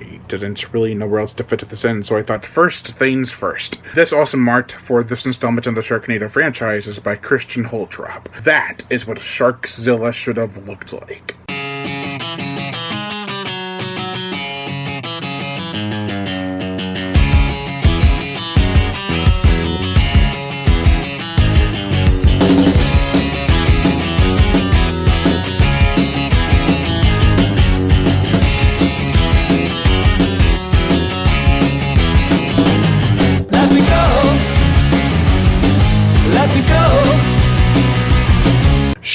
I didn't really know where else to fit this in, so I thought first things first. This awesome art for this installment in the Sharknado franchise is by Christian Holtrop. That is what Sharkzilla should have looked like.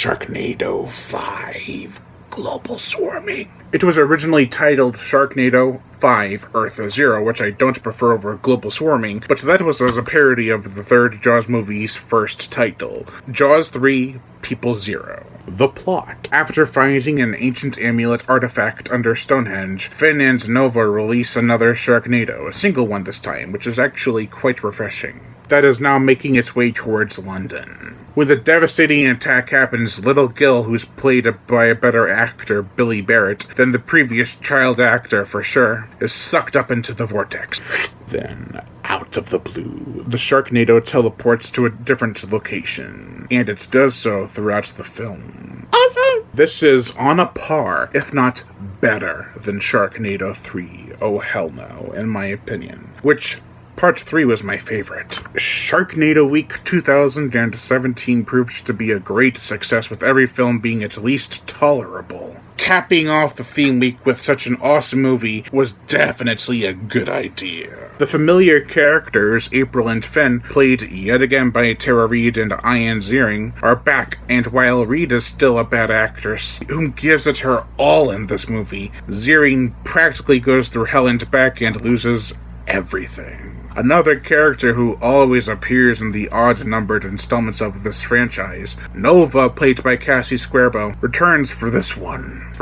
Sharknado 5 Global Swarming. It was originally titled Sharknado 5 Earth 0, which I don't prefer over Global Swarming, but that was as a parody of the third Jaws movie's first title, Jaws 3 People Zero. The plot. After finding an ancient amulet artifact under Stonehenge, Finn and Nova release another Sharknado, a single one this time, which is actually quite refreshing, that is now making its way towards London. When the devastating attack happens, Little Gil, who's played by a better actor, Billy Barrett, than the previous child actor for sure, is sucked up into the vortex. Then, out of the blue, the Sharknado teleports to a different location, and it does so throughout the film. Awesome! This is on a par, if not better, than Sharknado 3. Oh hell no, in my opinion. Which, Part 3 was my favorite. Sharknado Week 2017 proved to be a great success, with every film being at least tolerable. Capping off the theme week with such an awesome movie was definitely a good idea. The familiar characters, April and Finn, played yet again by Tara Reid and Ian Ziering, are back, and while Reid is still a bad actress who gives it her all in this movie, Ziering practically goes through hell and back and loses everything. Another character who always appears in the odd-numbered installments of this franchise, Nova, played by Cassie Squarebow, returns for this one.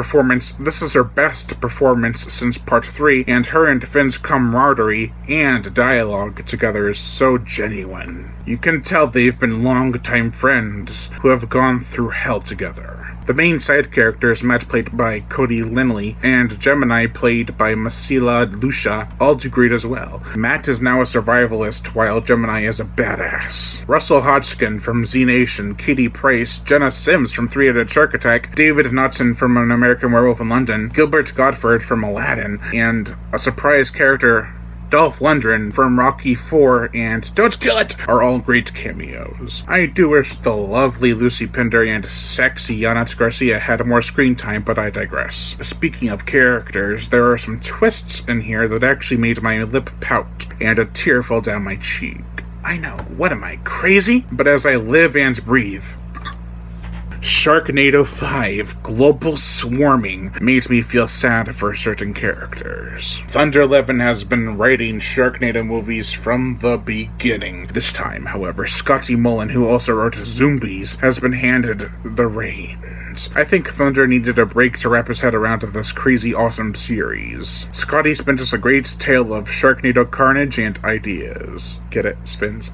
This is her best performance since Part 3, and her and Finn's camaraderie and dialogue together is so genuine. You can tell they've been long-time friends who have gone through hell together. The main side characters, Matt played by Cody Linley, and Gemini played by Masila Lucia, all do great as well. Matt is now a survivalist, while Gemini is a badass. Russell Hodgkin from Z Nation, Katie Price, Jenna Sims from 3-Headed Shark Attack, David Knudsen from An American Werewolf in London, Gilbert Gottfried from Aladdin, and a surprise character, Dolph Lundgren from Rocky IV and Don't Kill It are all great cameos. I do wish the lovely Lucy Pinder and sexy Yanat Garcia had more screen time, but I digress. Speaking of characters, there are some twists in here that actually made my lip pout and a tear fall down my cheek. I know, what am I, crazy? But as I live and breathe, Sharknado 5 Global Swarming made me feel sad for certain characters. Thunder Levin has been writing Sharknado movies from the beginning. This time, however, Scotty Mullen, who also wrote Zombies, has been handed the reins. I think Thunder needed a break to wrap his head around this crazy awesome series. Scotty spent us a great tale of Sharknado carnage and ideas. Get it? Spins?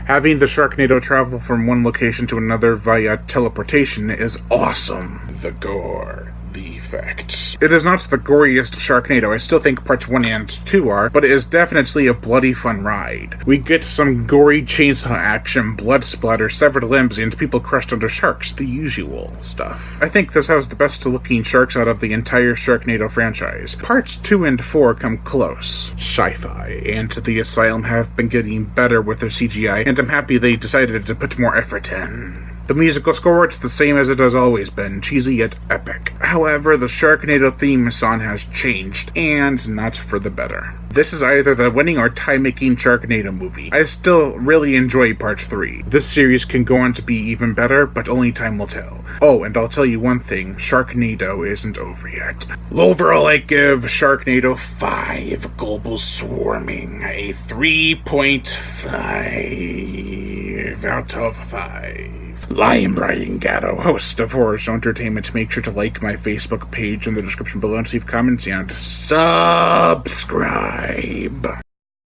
Having the Sharknado travel from one location to another via teleportation is awesome. The gore, the effects. It is not the goriest Sharknado. I still think parts 1 and 2 are, but it is definitely a bloody fun ride. We get some gory chainsaw action, blood splatter, severed limbs, and people crushed under sharks, the usual stuff. I think this has the best looking sharks out of the entire Sharknado franchise. Parts 2 and 4 come close. Sci-Fi and The Asylum have been getting better with their CGI, and I'm happy they decided to put more effort in. The musical score, it's the same as it has always been, cheesy yet epic. However, the Sharknado theme song has changed, and not for the better. This is either the winning or tie-making Sharknado movie. I still really enjoy Part 3. This series can go on to be even better, but only time will tell. Oh, and I'll tell you one thing, Sharknado isn't over yet. Overall, I give Sharknado 5 Global Swarming a 3.5 out of 5. I am Brian Gatto, host of Horror Show Entertainment. Make sure to like my Facebook page in the description below and leave comments and subscribe.